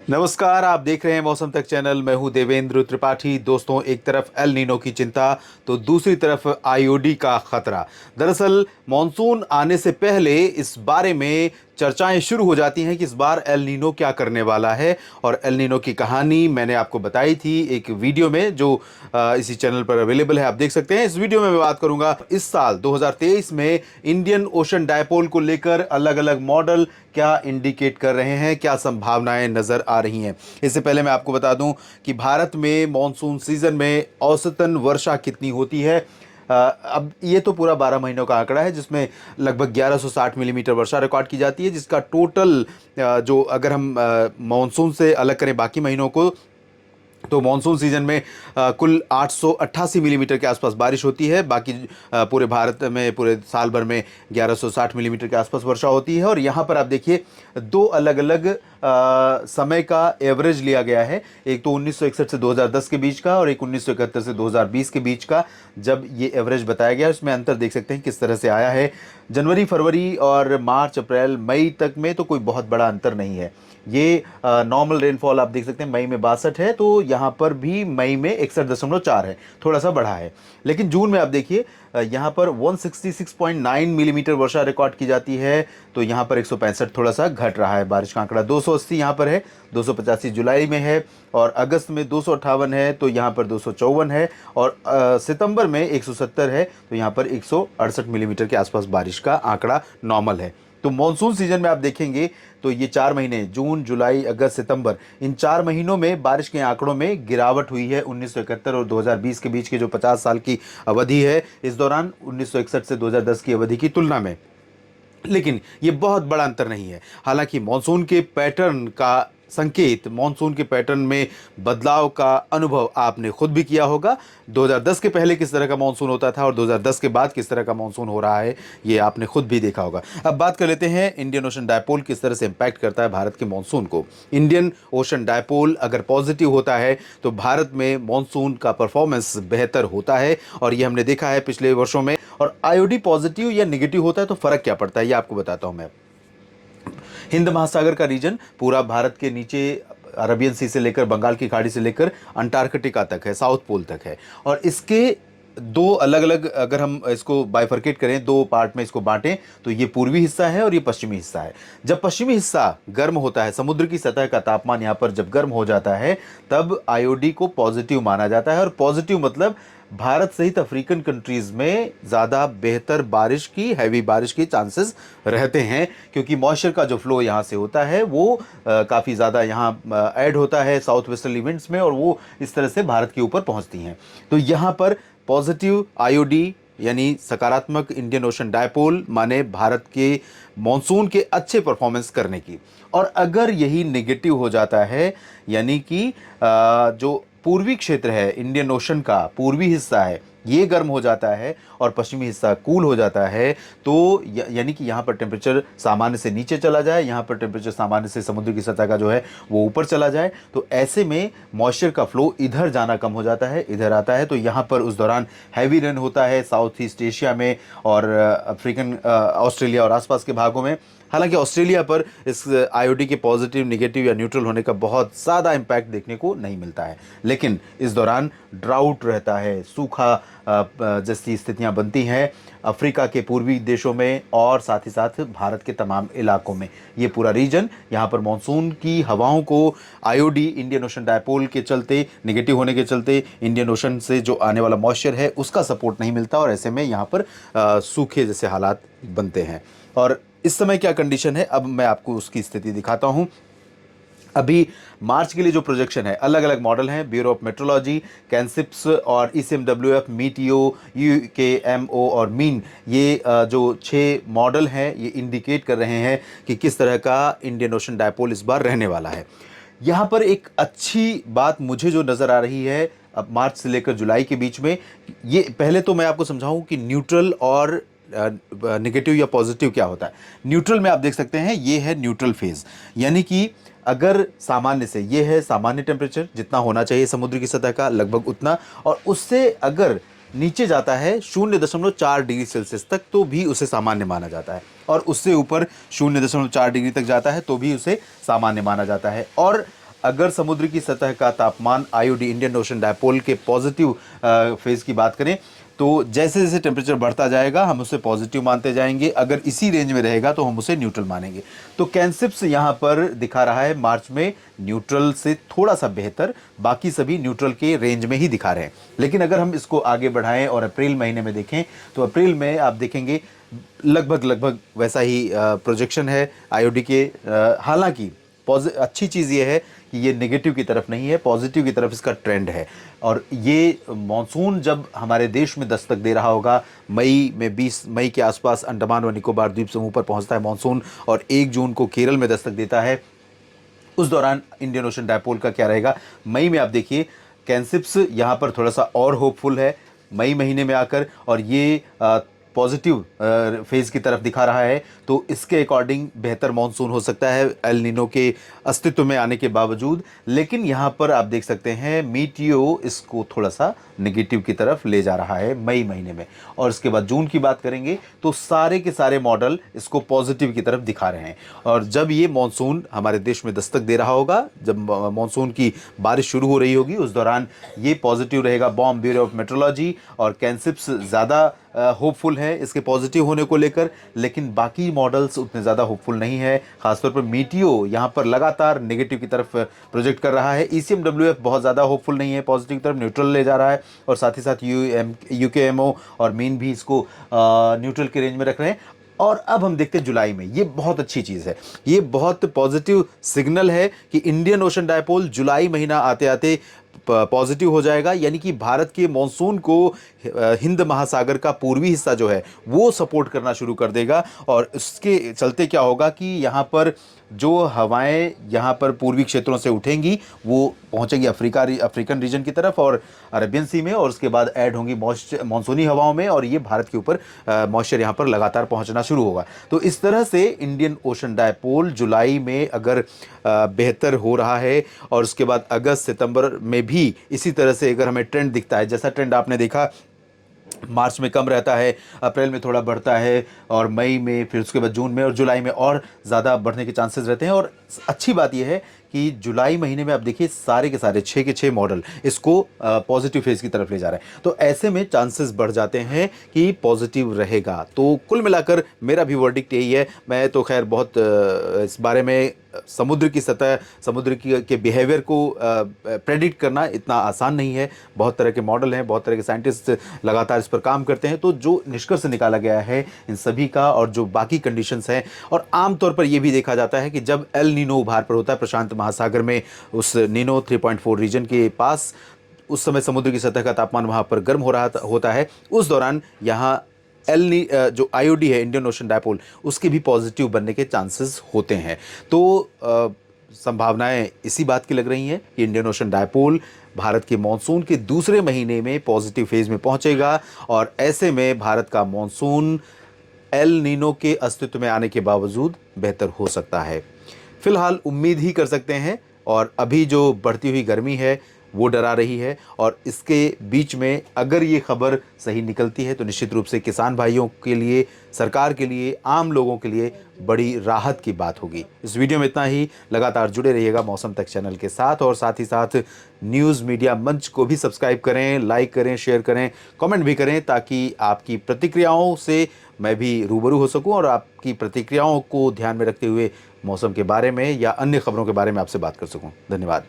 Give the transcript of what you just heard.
नमस्कार, आप देख रहे हैं मौसम तक चैनल। मैं हूं देवेंद्र त्रिपाठी। दोस्तों, एक तरफ एल नीनो की चिंता तो दूसरी तरफ आईओडी का खतरा। दरअसल मॉनसून आने से पहले इस बारे में चर्चाएं शुरू हो जाती हैं कि इस बार एल नीनो क्या करने वाला है। और एल नीनो की कहानी मैंने आपको बताई थी एक वीडियो में जो इसी चैनल पर अवेलेबल है, आप देख सकते हैं। इस वीडियो में मैं बात करूंगा इस साल 2023 में इंडियन ओशन डायपोल को लेकर अलग अलग मॉडल क्या इंडिकेट कर रहे हैं, क्या संभावनाएं नजर आ रही हैं। इससे पहले मैं आपको बता दूं कि भारत में मॉनसून सीजन में औसतन वर्षा कितनी होती है। अब ये तो पूरा 12 महीनों का आंकड़ा है जिसमें लगभग 1160 मिलीमीटर वर्षा रिकॉर्ड की जाती है, जिसका टोटल जो अगर हम मॉनसून से अलग करें बाकी महीनों को तो मॉनसून सीजन में कुल 888 मिलीमीटर के आसपास बारिश होती है। बाकी पूरे भारत में पूरे साल भर में 1160 मिलीमीटर के आसपास वर्षा होती है। और यहाँ पर आप देखिए दो अलग अलग समय का एवरेज लिया गया है। एक तो 1961 से 2010 के बीच का और एक 1971 से 2020 के बीच का। जब ये एवरेज बताया गया उसमें अंतर देख सकते हैं किस तरह से आया है। जनवरी, फरवरी और मार्च, अप्रैल, मई तक में तो कोई बहुत बड़ा अंतर नहीं है। ये नॉर्मल रेनफॉल आप देख सकते हैं, मई में 62 है तो यहाँ पर भी मई में 61.4 है, थोड़ा सा बढ़ा है। लेकिन जून में आप देखिए यहाँ पर 166.9 मिलीमीटर वर्षा रिकॉर्ड की जाती है, तो यहाँ पर 165 थोड़ा सा घट रहा है। बारिश का आंकड़ा 280 यहाँ पर है, 285 जुलाई में है और अगस्त में 258 है तो यहाँ पर 254 है और सितंबर में 170 है तो यहाँ पर 168 मिलीमीटर के आसपास बारिश का आंकड़ा नॉर्मल है। तो मॉनसून सीजन में आप देखेंगे तो ये 4 महीने जून, जुलाई, अगस्त, सितंबर, इन 4 महीनों में बारिश के आंकड़ों में गिरावट हुई है। 1971 और 2020 के बीच की जो 50 साल की अवधि है, इस दौरान 1961 से 2010 की अवधि की तुलना में। लेकिन ये बहुत बड़ा अंतर नहीं है। हालांकि मॉनसून के पैटर्न का संकेत, मॉनसून के पैटर्न में बदलाव का अनुभव आपने खुद भी किया होगा। 2010 के पहले किस तरह का मॉनसून होता था और 2010 के बाद किस तरह का मॉनसून हो रहा है, ये आपने खुद भी देखा होगा। अब बात कर लेते हैं इंडियन ओशन डायपोल किस तरह से इंपैक्ट करता है भारत के मॉनसून को। इंडियन ओशन डायपोल अगर पॉजिटिव होता है तो भारत में मॉनसून का परफॉर्मेंस बेहतर होता है और ये हमने देखा है पिछले वर्षों में। और आईओडी पॉजिटिव या निगेटिव होता है तो फर्क क्या पड़ता है, ये आपको बताता हूं मैं। हिंद महासागर का रीजन पूरा भारत के नीचे अरबियन सी से लेकर बंगाल की खाड़ी से लेकर अंटार्कटिका तक है, साउथ पोल तक है। और इसके दो अलग अलग, अगर हम इसको बाइफरकेट करें, दो पार्ट में इसको बांटें तो ये पूर्वी हिस्सा है और ये पश्चिमी हिस्सा है। जब पश्चिमी हिस्सा गर्म होता है, समुद्र की सतह का तापमान यहाँ पर जब गर्म हो जाता है तब आईओडी को पॉजिटिव माना जाता है। और पॉजिटिव मतलब भारत सहित अफ्रीकन कंट्रीज में ज़्यादा बेहतर बारिश की, हैवी बारिश के चांसेस रहते हैं क्योंकि मॉइस्चर का जो फ्लो यहाँ से होता है वो काफ़ी ज़्यादा यहाँ ऐड होता है साउथ वेस्टर्न इवेंट्स में और वो इस तरह से भारत के ऊपर पहुँचती हैं। तो यहाँ पर पॉजिटिव आईओडी यानी सकारात्मक इंडियन ओशन डायपोल माने भारत के मॉनसून के अच्छे परफॉर्मेंस करने की। और अगर यही नेगेटिव हो जाता है यानी कि जो पूर्वी क्षेत्र है, इंडियन ओशन का पूर्वी हिस्सा है, ये गर्म हो जाता है और पश्चिमी हिस्सा कूल हो जाता है तो यानी कि यहाँ पर टेम्परेचर सामान्य से नीचे चला जाए, यहाँ पर टेम्परेचर सामान्य से समुद्र की सतह का जो है वो ऊपर चला जाए, तो ऐसे में मॉइस्चर का फ्लो इधर जाना कम हो जाता है, इधर आता है। तो यहाँ पर उस दौरान हैवी रेन होता है साउथ ईस्ट एशिया में और अफ्रीकन ऑस्ट्रेलिया और आसपास के भागों में। हालांकि ऑस्ट्रेलिया पर इस आईओडी के पॉजिटिव, निगेटिव या न्यूट्रल होने का बहुत ज़्यादा इम्पैक्ट देखने को नहीं मिलता है। लेकिन इस दौरान ड्राउट रहता है, सूखा जैसी स्थितियां बनती हैं अफ्रीका के पूर्वी देशों में और साथ ही साथ भारत के तमाम इलाकों में। ये पूरा रीजन यहाँ पर मानसून की हवाओं को आईओडी इंडियन ओशन डायपोल के चलते, निगेटिव होने के चलते इंडियन ओशन से जो आने वाला मॉइस्चर है उसका सपोर्ट नहीं मिलता और ऐसे में यहाँ पर सूखे जैसे हालात बनते हैं। और इस समय क्या कंडीशन है, अब मैं आपको उसकी स्थिति दिखाता हूं। अभी मार्च के लिए जो प्रोजेक्शन है, अलग अलग मॉडल हैं, ब्यूरो ऑफ मेट्रोलॉजी, कैनसिप्स और ईसीएमडब्ल्यूएफ, मीटियो, यूकेएमओ और मीन, ये जो 6 मॉडल हैं ये इंडिकेट कर रहे हैं कि किस तरह का इंडियन ओशन डायपोल इस बार रहने वाला है। यहाँ पर एक अच्छी बात मुझे जो नज़र आ रही है अब मार्च से लेकर जुलाई के बीच में, ये पहले तो मैं आपको समझाऊं कि न्यूट्रल और नेगेटिव या पॉजिटिव क्या होता है। न्यूट्रल में आप देख सकते हैं ये है न्यूट्रल फेज, यानी कि अगर सामान्य से, ये है सामान्य टेम्परेचर जितना होना चाहिए समुद्र की सतह का लगभग उतना, और उससे अगर नीचे जाता है 0.4 डिग्री सेल्सियस तक तो भी उसे सामान्य माना जाता है, और उससे ऊपर 0.4 डिग्री तक जाता है तो भी उसे सामान्य माना जाता है। और अगर समुद्र की सतह का तापमान आईओडी इंडियन ओशन डायपोल के पॉजिटिव फेज की बात करें तो जैसे जैसे टेम्परेचर बढ़ता जाएगा हम उसे पॉजिटिव मानते जाएंगे, अगर इसी रेंज में रहेगा तो हम उसे न्यूट्रल मानेंगे। तो कैनसिप्स यहाँ पर दिखा रहा है मार्च में न्यूट्रल से थोड़ा सा बेहतर, बाकी सभी न्यूट्रल के रेंज में ही दिखा रहे हैं। लेकिन अगर हम इसको आगे बढ़ाएं और अप्रैल महीने में देखें तो अप्रैल में आप देखेंगे लगभग लगभग वैसा ही प्रोजेक्शन है आईओडी के। हालांकि अच्छी चीज़ ये है कि ये नेगेटिव की तरफ नहीं है, पॉजिटिव की तरफ इसका ट्रेंड है। और ये मॉनसून जब हमारे देश में दस्तक दे रहा होगा, मई में 20 मई के आसपास अंडमान व निकोबार द्वीप समूह पर पहुंचता है मॉनसून और 1 जून को केरल में दस्तक देता है, उस दौरान इंडियन ओशन डायपोल का क्या रहेगा। मई में आप देखिए कैनसिप्स यहाँ पर थोड़ा सा और होपफुल है मई महीने में आकर, और ये पॉजिटिव फेज की तरफ दिखा रहा है। तो इसके अकॉर्डिंग बेहतर मॉनसून हो सकता है एल नीनो के अस्तित्व में आने के बावजूद। लेकिन यहाँ पर आप देख सकते हैं मीटियो इसको थोड़ा सा नेगेटिव की तरफ ले जा रहा है मई महीने में। और इसके बाद जून की बात करेंगे तो सारे के सारे मॉडल इसको पॉजिटिव की तरफ दिखा रहे हैं। और जब ये मॉनसून हमारे देश में दस्तक दे रहा होगा, जब मॉनसून की बारिश शुरू हो रही होगी, उस दौरान ये पॉजिटिव रहेगा। बॉम्ब ब्यूरो ऑफ मेट्रोलॉजी और कैनसिप्स ज़्यादा होपफुल है इसके पॉजिटिव होने को लेकर, लेकिन बाकी मॉडल्स उतने ज़्यादा होपफुल नहीं है। खासतौर पर मीटियो यहाँ पर लगातार नेगेटिव की तरफ प्रोजेक्ट कर रहा है। ईसीएमडब्ल्यूएफ बहुत ज़्यादा होपफुल नहीं है, पॉजिटिव की तरफ न्यूट्रल ले जा रहा है। और साथ ही साथ यूकेएमओ और मीन भी इसको न्यूट्रल के रेंज में रख रहे हैं। और अब हम देखते हैं जुलाई में, ये बहुत अच्छी चीज़ है, ये बहुत पॉजिटिव सिग्नल है कि इंडियन ओशन डायपोल जुलाई महीना आते आते पॉजिटिव हो जाएगा। यानी कि भारत के मॉनसून को हिंद महासागर का पूर्वी हिस्सा जो है वो सपोर्ट करना शुरू कर देगा। और इसके चलते क्या होगा कि यहाँ पर जो हवाएं यहाँ पर पूर्वी क्षेत्रों से उठेंगी वो पहुँचेंगी अफ्रीकन रीजन की तरफ और अरेबियन सी में, और उसके बाद ऐड होंगी मॉनसूनी हवाओं में, और ये भारत के ऊपर मॉइस्चर यहाँ पर लगातार पहुँचना शुरू होगा। तो इस तरह से इंडियन ओशन डायपोल जुलाई में अगर बेहतर हो रहा है और उसके बाद अगस्त सितंबर में भी इसी तरह से अगर हमें ट्रेंड दिखता है, जैसा ट्रेंड आपने देखा मार्च में कम रहता है, अप्रैल में थोड़ा बढ़ता है, और मई में, फिर उसके बाद जून में और जुलाई में और ज़्यादा बढ़ने के चांसेस रहते हैं। और अच्छी बात यह है कि जुलाई महीने में आप देखिए सारे के सारे 6 के 6 मॉडल इसको पॉजिटिव फेज की तरफ ले जा रहे हैं। तो ऐसे में चांसेस बढ़ जाते हैं कि पॉजिटिव रहेगा। तो कुल मिलाकर मेरा भी वर्डिक्ट यही है। मैं तो खैर बहुत इस बारे में समुद्र की सतह, समुद्र के बिहेवियर को प्रेडिक्ट करना इतना आसान नहीं है। बहुत तरह के मॉडल हैं, बहुत तरह के साइंटिस्ट लगातार इस पर काम करते हैं। तो जो निष्कर्ष निकाला गया है इन सभी का और जो बाकी कंडीशंस हैं, और आमतौर पर यह भी देखा जाता है कि जब एल नीनो उभार पर होता है प्रशांत महासागर में, उस नीनो 3.4 रीजन के पास, उस समय समुद्र की सतह का तापमान वहाँ पर गर्म हो रहा होता है। उस दौरान यहाँ जो आईओडी है इंडियन ओशन डायपोल, उसके भी पॉजिटिव बनने के चांसेस होते हैं। तो संभावनाएं इसी बात की लग रही हैं कि इंडियन ओशन डायपोल भारत के मॉनसून के दूसरे महीने में पॉजिटिव फेज में पहुंचेगा, और ऐसे में भारत का मॉनसून एल नीनो के अस्तित्व में आने के बावजूद बेहतर हो सकता है। फिलहाल उम्मीद ही कर सकते हैं, और अभी जो बढ़ती हुई गर्मी है वो डरा रही है। और इसके बीच में अगर ये खबर सही निकलती है तो निश्चित रूप से किसान भाइयों के लिए, सरकार के लिए, आम लोगों के लिए बड़ी राहत की बात होगी। इस वीडियो में इतना ही। लगातार जुड़े रहिएगा मौसम तक चैनल के साथ, और साथ ही साथ न्यूज़ मीडिया मंच को भी सब्सक्राइब करें, लाइक करें, शेयर करें, कमेंट भी करें, ताकि आपकी प्रतिक्रियाओं से मैं भी रूबरू हो सकूं और आपकी प्रतिक्रियाओं को ध्यान में रखते हुए मौसम के बारे में या अन्य खबरों के बारे में आपसे बात कर सकूं। धन्यवाद।